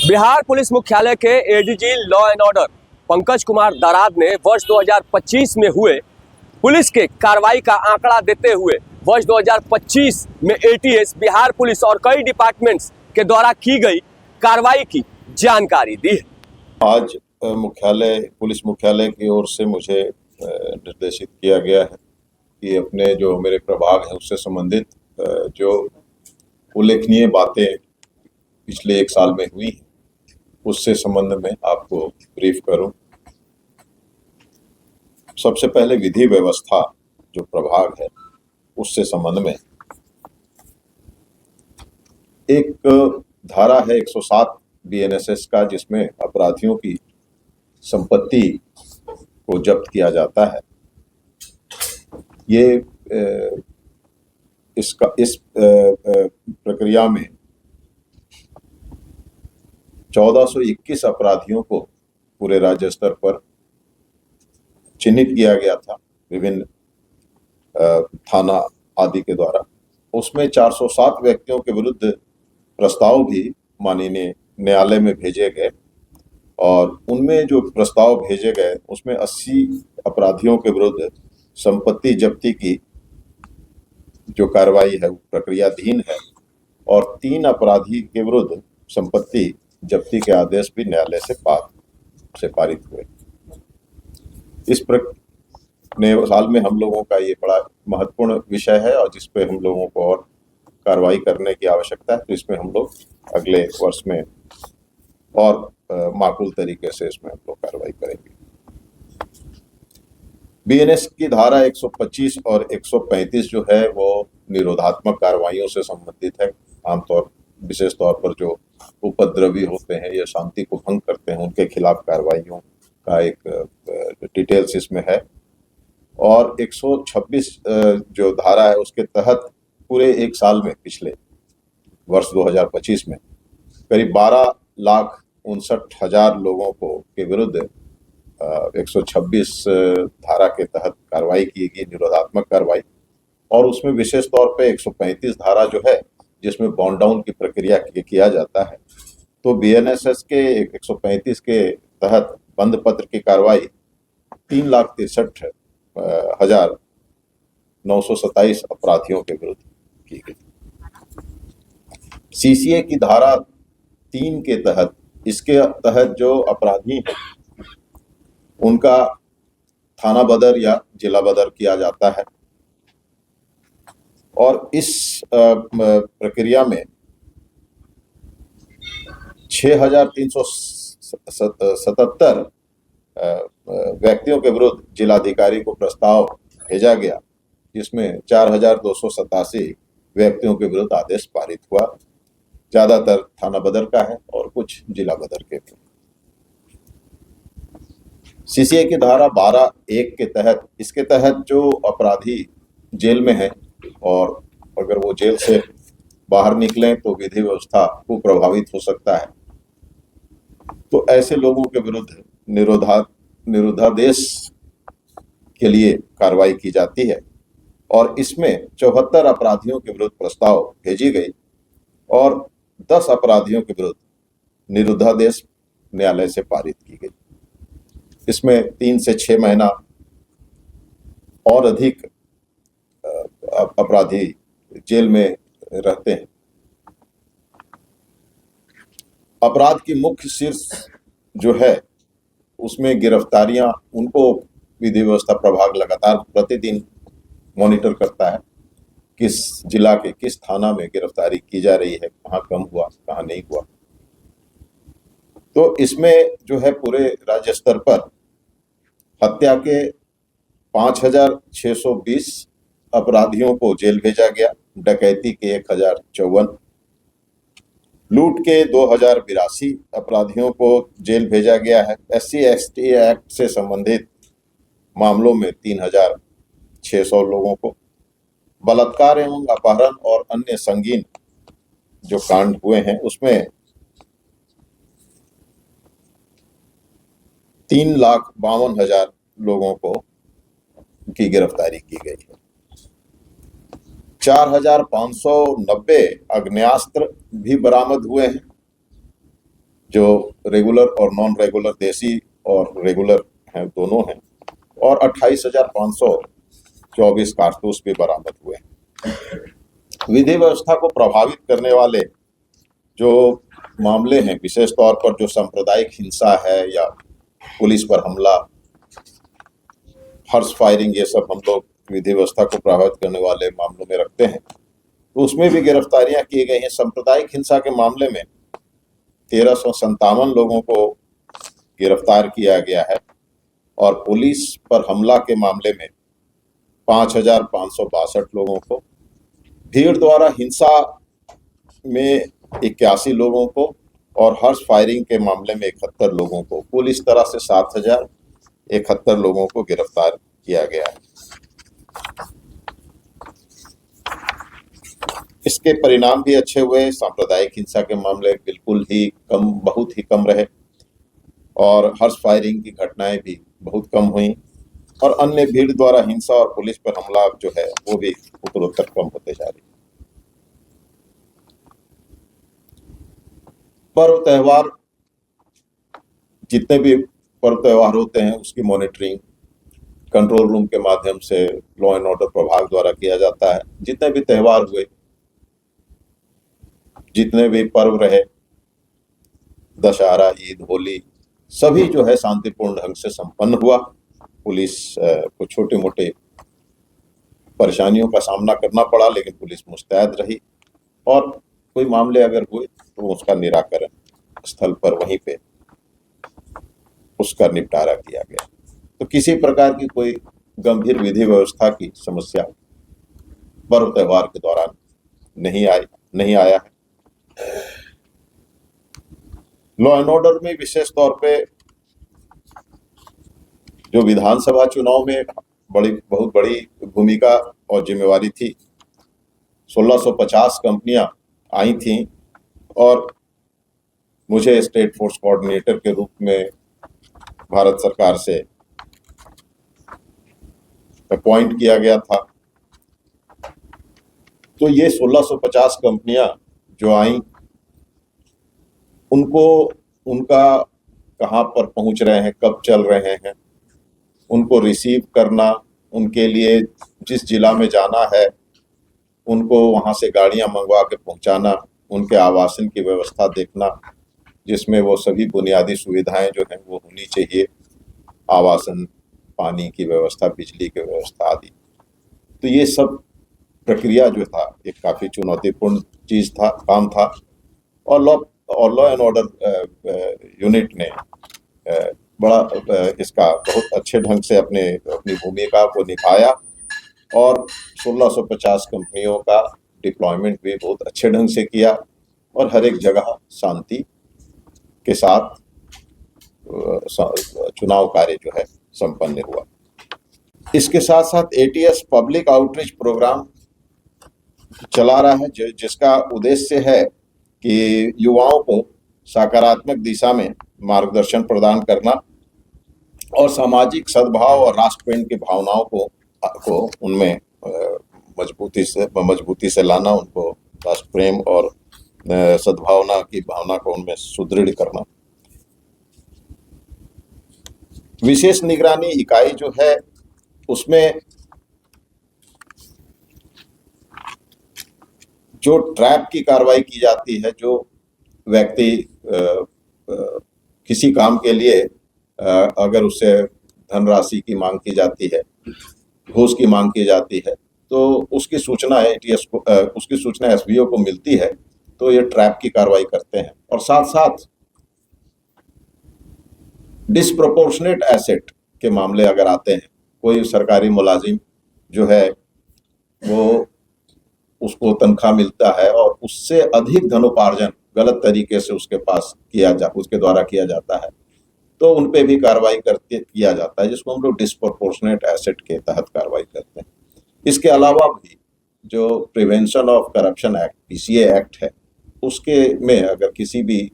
Bihar police मुख्यालय के ADG law and order Pankaj Kumar Darad ने वर्ष 2025 में हुए पुलिस के कार्रवाई का आंकड़ा देते हुए वर्ष 2025 में एटीएस, बिहार पुलिस और कई डिपार्टमेंट्स के द्वारा की गई कार्रवाई की जानकारी दी है। आज पुलिस मुख्यालय की ओर से मुझे निर्देशित किया गया है कि अपने जो मेरे प्रभाग है उससे संबंधित जो उल्लेखनीय बातें पिछले एक साल में हुई उससे संबंध में आपको ब्रीफ करूं। सबसे पहले विधि व्यवस्था जो प्रभाग है उससे संबंध में एक धारा है 107 बीएनएसएस का, जिसमें अपराधियों की संपत्ति को जब्त किया जाता है। ये इस प्रक्रिया में 1421 अपराधियों को पूरे राज्य स्तर पर चिन्हित किया गया था विभिन्न थाना आदि के द्वारा। उसमें 407 व्यक्तियों के विरुद्ध प्रस्ताव भी माननीय न्यायालय में भेजे गए और उनमें जो प्रस्ताव भेजे गए उसमें 80 अपराधियों के विरुद्ध संपत्ति जब्ती की जो कार्रवाई है वो प्रक्रियाधीन है और 3 अपराधी के विरुद्ध संपत्ति जब्ती के आदेश भी न्यायालय से पारित हुए। इस साल में हम लोगों का ये बड़ा महत्वपूर्ण विषय है और जिस पे हम लोगों को और कार्रवाई करने की आवश्यकता है, तो इसमें हम लोग अगले वर्ष में और माकूल तरीके से इसमें हम लोग कार्रवाई करेंगे। बीएनएस की धारा 125 और 135 जो है वो निरोधात्मक कार्रवाइयों से संबंधित है। आमतौर विशेष तौर पर जो उपद्रवी होते हैं या शांति को भंग करते हैं उनके खिलाफ कार्रवाइयों का एक डिटेल्स इसमें है। और 126 जो धारा है उसके तहत पूरे एक साल में पिछले वर्ष 2025 में करीब 12,59,000 लोगों को के विरुद्ध 126 धारा के तहत कार्रवाई की गई, निरोधात्मक कार्रवाई। और उसमें विशेष तौर पे 135 धारा जो है जिसमें बॉन्ड डाउन की प्रक्रिया किया जाता है। तो बीएनएसएस के 135 के तहत बंद पत्र की कार्रवाई 3,63,927 अपराधियों के विरुद्ध की गई। सीसीए की धारा 3 के तहत, इसके तहत जो अपराधी हैं उनका थाना बदर या जिला बदर किया जाता है और इस प्रक्रिया में 6,377 व्यक्तियों के विरुद्ध जिलाधिकारी को प्रस्ताव भेजा गया, जिसमें 4,287 व्यक्तियों के विरुद्ध आदेश पारित हुआ। ज्यादातर थाना बदर का है और कुछ जिला बदर के। सीसीए की धारा 12(1) के तहत, इसके तहत जो अपराधी जेल में है और अगर वो जेल से बाहर निकलें तो विधि व्यवस्था को प्रभावित हो सकता है, तो ऐसे लोगों के विरुद्ध निरोधादेश के लिए कार्रवाई की जाती है। और इसमें 74 अपराधियों के विरुद्ध प्रस्ताव भेजी गई और 10 अपराधियों के विरुद्ध निरोधादेश न्यायालय से पारित की गई। इसमें 3 से 6 महीना और अधिक अपराधी जेल में रहते हैं। अपराध की मुख्य शीर्ष जो है उसमें गिरफ्तारियां, उनको विधि व्यवस्था प्रभाग लगातार प्रतिदिन मॉनिटर करता है किस जिला के किस थाना में गिरफ्तारी की जा रही है, कहाँ कम हुआ कहाँ नहीं हुआ। तो इसमें जो है पूरे राज्य स्तर पर हत्या के 5,620 अपराधियों को जेल भेजा गया, डकैती के 1,054, लूट के 2,082 अपराधियों को जेल भेजा गया है। SC/ST एक्ट से संबंधित मामलों में 3,600 लोगों को, बलात्कार एवं अपहरण और अन्य संगीन जो कांड हुए हैं उसमें 3,52,000 लोगों को की गिरफ्तारी की गई है। 4,590 आग्नेयास्त्र भी बरामद हुए हैं जो रेगुलर और नॉन रेगुलर, देसी और रेगुलर हैं, दोनों हैं, और 28,524 कारतूस भी बरामद हुए। विधि व्यवस्था को प्रभावित करने वाले जो मामले हैं, विशेष तौर पर जो सांप्रदायिक हिंसा है या पुलिस पर हमला, हर्ष फायरिंग, ये सब हम लोग विधि व्यवस्था को प्रभावित करने वाले मामलों में रखते हैं, तो उसमें भी गिरफ्तारियां की गई हैं। सांप्रदायिक हिंसा के मामले में 1357 लोगों को गिरफ्तार किया गया है और पुलिस पर हमला के मामले में 5,562 लोगों को, भीड़ द्वारा हिंसा में 81 लोगों को और हर्ष फायरिंग के मामले में 71 लोगों को, कुल इस तरह से 7,071 लोगों को गिरफ्तार किया गया है। इसके परिणाम भी अच्छे हुए। सांप्रदायिक हिंसा के मामले बिल्कुल ही कम, बहुत ही कम रहे और हर्ष फायरिंग की घटनाएं भी बहुत कम हुई और अन्य भीड़ द्वारा हिंसा और पुलिस पर हमला जो है वो भी उत्तरोत्तर कम होते जा रही है। पर्व त्योहार, जितने भी पर्व त्योहार होते हैं उसकी मॉनिटरिंग कंट्रोल रूम के माध्यम से लॉ एंड ऑर्डर प्रभाग द्वारा किया जाता है। जितने भी त्योहार हुए, जितने भी पर्व रहे, दशहरा, ईद, होली, सभी जो है शांतिपूर्ण ढंग से संपन्न हुआ। पुलिस को छोटे मोटे परेशानियों का सामना करना पड़ा, लेकिन पुलिस मुस्तैद रही और कोई मामले अगर हुए तो उसका निराकरण स्थल पर वहीं पे उसका निपटारा किया गया। तो किसी प्रकार की कोई गंभीर विधि व्यवस्था की समस्या पर्व त्योहार के दौरान नहीं आया है। लॉ एंड ऑर्डर में विशेष तौर पे जो विधानसभा चुनाव में बहुत बड़ी भूमिका और जिम्मेवारी थी, 1650 कंपनियां आई थीं और मुझे स्टेट फोर्स कोऑर्डिनेटर के रूप में भारत सरकार से अपॉइंट किया गया था। तो ये 1650 कंपनियां जो आई, उनका कहाँ पर पहुंच रहे हैं, कब चल रहे हैं, उनको रिसीव करना, उनके लिए जिस जिला में जाना है उनको वहां से गाड़ियां मंगवा के पहुंचाना, उनके आवासन की व्यवस्था देखना, जिसमें वो सभी बुनियादी सुविधाएं जो हैं वो होनी चाहिए, आवासन, पानी की व्यवस्था, बिजली की व्यवस्था आदि। तो ये सब प्रक्रिया जो था एक काफ़ी चुनौतीपूर्ण काम था और लॉ एंड ऑर्डर यूनिट ने बड़ा इसका बहुत अच्छे ढंग से अपनी भूमिका को निभाया और 1650 कंपनियों का डिप्लॉयमेंट भी बहुत अच्छे ढंग से किया और हर एक जगह शांति के साथ चुनाव कार्य जो है संपन्न हुआ। इसके साथ साथ एटीएस पब्लिक आउटरीच प्रोग्राम चला रहा है, जिसका उद्देश्य है कि युवाओं को सकारात्मक दिशा में मार्गदर्शन प्रदान करना और सामाजिक सद्भाव और राष्ट्र प्रेम की भावनाओं को उनमें मजबूती से लाना, उनको राष्ट्र प्रेम और सद्भावना की भावना को उनमें सुदृढ़ करना। विशेष निगरानी इकाई जो है उसमें जो ट्रैप की कार्रवाई की जाती है, जो व्यक्ति किसी काम के लिए अगर उससे धनराशि की मांग की जाती है, घूस की मांग की जाती है, तो उसकी सूचना उसकी सूचना एसबीओ को मिलती है, तो ये ट्रैप की कार्रवाई करते हैं। और साथ साथ डिस्प्रोपोर्शनेट एसेट के मामले अगर आते हैं, कोई सरकारी मुलाजिम जो है वो उसको तनख्वाह मिलता है और उससे अधिक धनोपार्जन गलत तरीके से उसके द्वारा किया जाता है, तो उन पे भी कार्रवाई किया जाता है, जिसको हम लोग डिस्प्रोपोर्शनेट एसेट के तहत कार्रवाई करते हैं। इसके अलावा भी जो prevention of corruption act, PCA act है, उसके में अगर किसी भी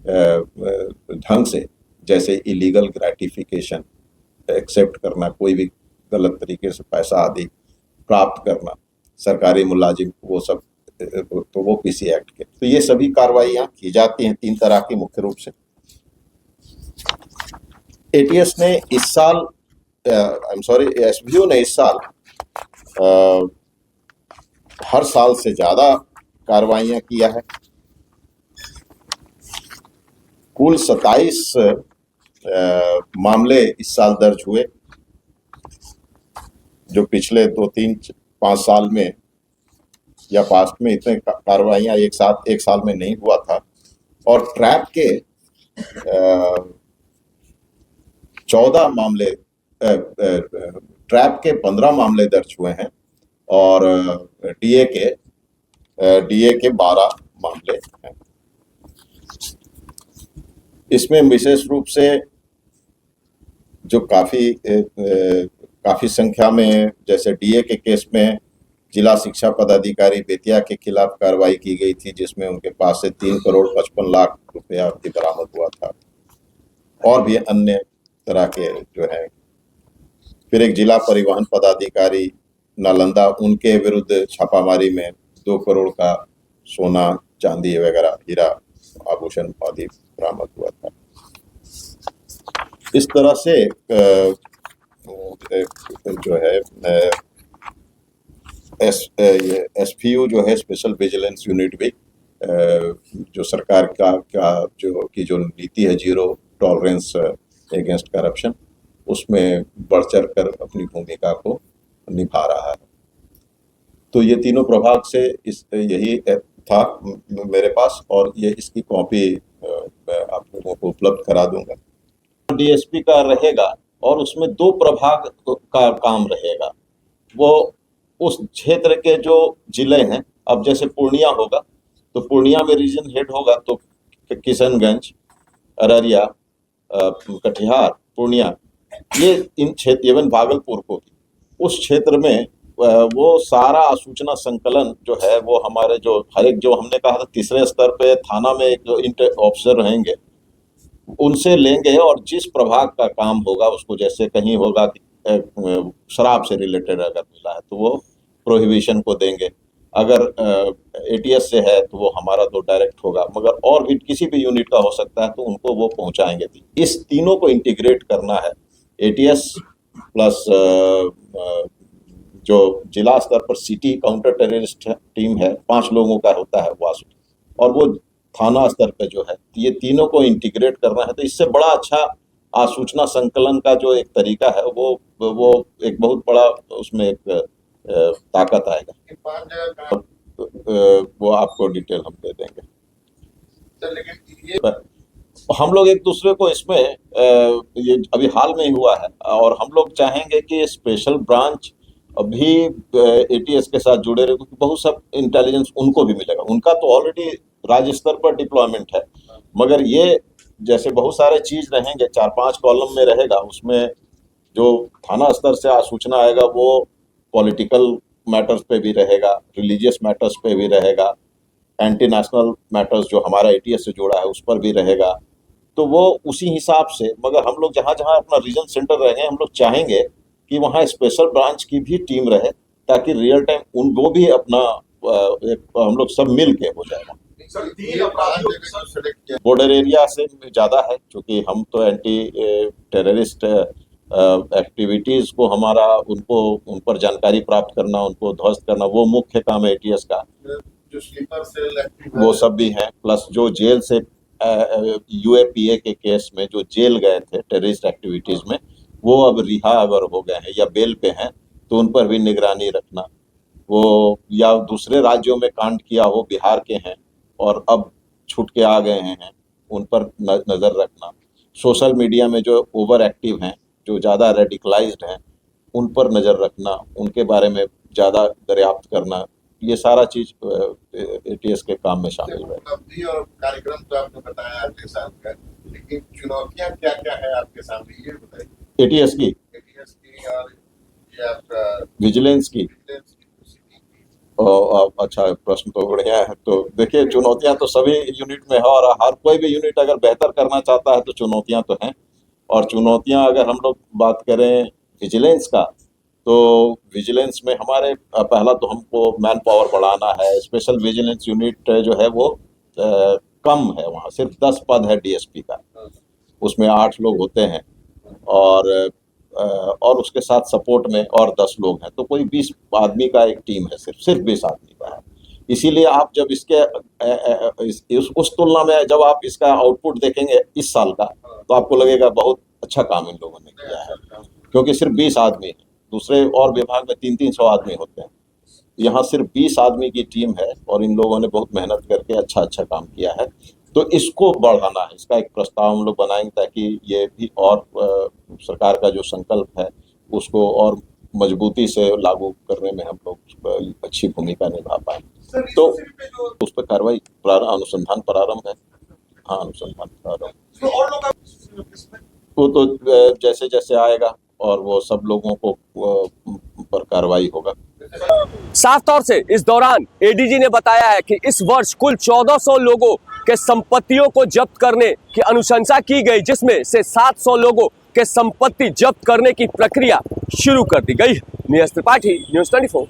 ढंग से, जैसे इलीगल ग्रेटिफिकेशन एक्सेप्ट करना, कोई भी गलत तरीके से पैसा आदि प्राप्त करना, सरकारी मुलाजिम वो सब तो वो पीसी एक्ट के। तो ये सभी कार्रवाइयां की जाती हैं 3 तरह की मुख्य रूप से। एटीएस ने इस साल एसपीओ ने इस साल हर साल से ज्यादा कार्रवाइयां किया है। कुल 27 मामले इस साल दर्ज हुए, जो पिछले 2-3-5 साल में या पास्ट में इतने कार्रवाइयां एक साल में नहीं हुआ था। और ट्रैप के 14 मामले, ट्रैप के 15 मामले दर्ज हुए हैं और डीए के 12 मामले हैं। इसमें विशेष रूप से जो काफी संख्या में, जैसे डीए के केस में जिला शिक्षा पदाधिकारी बेतिया के खिलाफ कार्रवाई की गई थी, जिसमें उनके पास से 3 करोड़ 55 लाख रुपया भी बरामद हुआ था। और भी अन्य तरह के जो है। फिर एक जिला परिवहन पदाधिकारी नालंदा, उनके विरुद्ध छापामारी में 2 करोड़ का सोना, चांदी वगैरह, हीरा आभूषण आदि बरामद हुआ था। इस तरह से जो है एसपीयू जो है, स्पेशल विजिलेंस यूनिट भी, जो सरकार जो नीति है जीरो टॉलरेंस अगेंस्ट करप्शन, उसमें बढ़ चढ़ कर अपनी भूमिका को निभा रहा है। तो ये तीनों प्रभाग से यही था मेरे पास, और ये इसकी कॉपी आप लोगों को उपलब्ध करा दूंगा। डीएसपी का रहेगा और उसमें 2 प्रभाग का काम रहेगा। वो उस क्षेत्र के जो जिले हैं, अब जैसे पूर्णिया होगा तो पूर्णिया में रीजन हेड होगा, तो किशनगंज, अररिया, कटिहार, पूर्णिया, ये इन क्षेत्र, एवं भागलपुर को भी, उस क्षेत्र में वो सारा सूचना संकलन जो है वो हमारे जो हर एक, जो हमने कहा था तीसरे स्तर पे थाना में एक जो ऑफिसर रहेंगे, उनसे लेंगे, और जिस प्रभाग का काम होगा उसको, जैसे कहीं होगा कि शराब से रिलेटेड अगर मिला है तो वो प्रोहिबिशन को देंगे, अगर एटीएस से है तो वो हमारा तो डायरेक्ट होगा, मगर और भी किसी भी यूनिट का हो सकता है तो उनको वो पहुंचाएंगे। इस तीनों को इंटीग्रेट करना है। एटीएस प्लस जो जिला स्तर पर सिटी काउंटर टेररिस्ट टीम है, 5 लोगों का होता है वासु, और वो थाना स्तर पे जो है, ये तीनों को इंटीग्रेट करना है। तो इससे बड़ा अच्छा सूचना संकलन का जो एक तरीका है वो एक बहुत बड़ा उसमें एक ताकत आएगा। वो आपको डिटेल हम दे देंगे। हम लोग एक दूसरे को इसमें ये अभी हाल में ही हुआ है, और हम लोग चाहेंगे कि स्पेशल ब्रांच अभी एटीएस के साथ जुड़े रहे, क्योंकि बहुत सब इंटेलिजेंस उनको भी मिलेगा। उनका तो ऑलरेडी राज्य स्तर पर डिप्लॉयमेंट है, मगर ये जैसे बहुत सारे चीज रहेंगे, 4-5 कॉलम में रहेगा, उसमें जो थाना स्तर से सूचना आएगा वो पॉलिटिकल मैटर्स पे भी रहेगा, रिलीजियस मैटर्स पे भी रहेगा, एंटी नेशनल मैटर्स जो हमारा एटीएस से जुड़ा है उस पर भी रहेगा। तो वो उसी हिसाब से, मगर हम लोग जहाँ जहाँ अपना रीजन सेंटर रहेंगे, हम लोग चाहेंगे कि वहाँ स्पेशल ब्रांच की भी टीम रहे, ताकि रियल टाइम वो भी अपना हम लोग सब मिल के हो जाएगा। बॉर्डर एरिया से ज़्यादा है, क्योंकि हम तो एंटी टेररिस्ट एक्टिविटीज़ को हमारा उन पर जानकारी प्राप्त करना, उनको ध्वस्त करना, वो मुख्य काम है एटीएस का। जो स्लीपर सेल वो सब भी हैं, प्लस जो जेल से यूएपीए के केस में जो जेल गए थे टेररिस्ट एक्टिविटीज़ में, वो अब रिहा अगर हो गए हैं या बेल पे हैं तो उन पर भी निगरानी रखना। वो या दूसरे राज्यों में कांड किया हो, बिहार के हैं और अब छूट के आ गए हैं, उन पर नज़र रखना। सोशल मीडिया में जो ओवर एक्टिव हैं, जो ज़्यादा रेडिकलाइज्ड हैं, उन पर नज़र रखना, उनके बारे में ज़्यादा दरियाफ्त करना, ये सारा चीज़ एटीएस के काम में शामिल है। उपलब्धि और कार्यक्रम तो आपने बताया अगले साल का, लेकिन चुनौतियां क्या क्या है आपके सामने, ये बताइए। एटीएस की और ये आपका विजिलेंस की। अच्छा प्रश्न तो बढ़िया है। तो देखिए, चुनौतियां तो सभी यूनिट में है, और हर कोई भी यूनिट अगर बेहतर करना चाहता है तो चुनौतियां तो हैं। और चुनौतियां अगर हम लोग बात करें विजिलेंस का, तो विजिलेंस में हमारे पहला तो हमको मैन पावर बढ़ाना है। स्पेशल विजिलेंस यूनिट जो है वो कम है, वहाँ सिर्फ 10 पद है डीएसपी का, उसमें 8 लोग होते हैं और उसके साथ सपोर्ट में और 10 लोग हैं, तो कोई 20 आदमी का एक टीम है, सिर्फ 20 आदमी का है। इसीलिए आप जब इसके उस तुलना में जब आप इसका आउटपुट देखेंगे इस साल का, तो आपको लगेगा बहुत अच्छा काम इन लोगों ने किया है, क्योंकि सिर्फ 20 आदमी है। दूसरे और विभाग में 300-300 आदमी होते हैं, यहाँ सिर्फ 20 आदमी की टीम है और इन लोगों ने बहुत मेहनत करके अच्छा काम किया है। तो इसको बढ़ाना है, इसका एक प्रस्ताव हम लोग बनाएंगे ताकि ये भी और सरकार का जो संकल्प है उसको और मजबूती से लागू करने में हम लोग अच्छी भूमिका निभा पाए। तो उस पर कार्रवाई अनुसंधान प्रारंभ है। हाँ, अनुसंधान प्रारंभ। वो तो जैसे जैसे आएगा और वो सब लोगों को पर कार्रवाई होगा। साफ तौर से इस दौरान एडीजी ने बताया है कि इस वर्ष कुल 1400 लोगों के संपत्तियों को जब्त करने की अनुशंसा की गई, जिसमें से 700 लोगों के संपत्ति जब्त करने की प्रक्रिया शुरू कर दी गई। नीरज त्रिपाठी, न्यूज़ 24।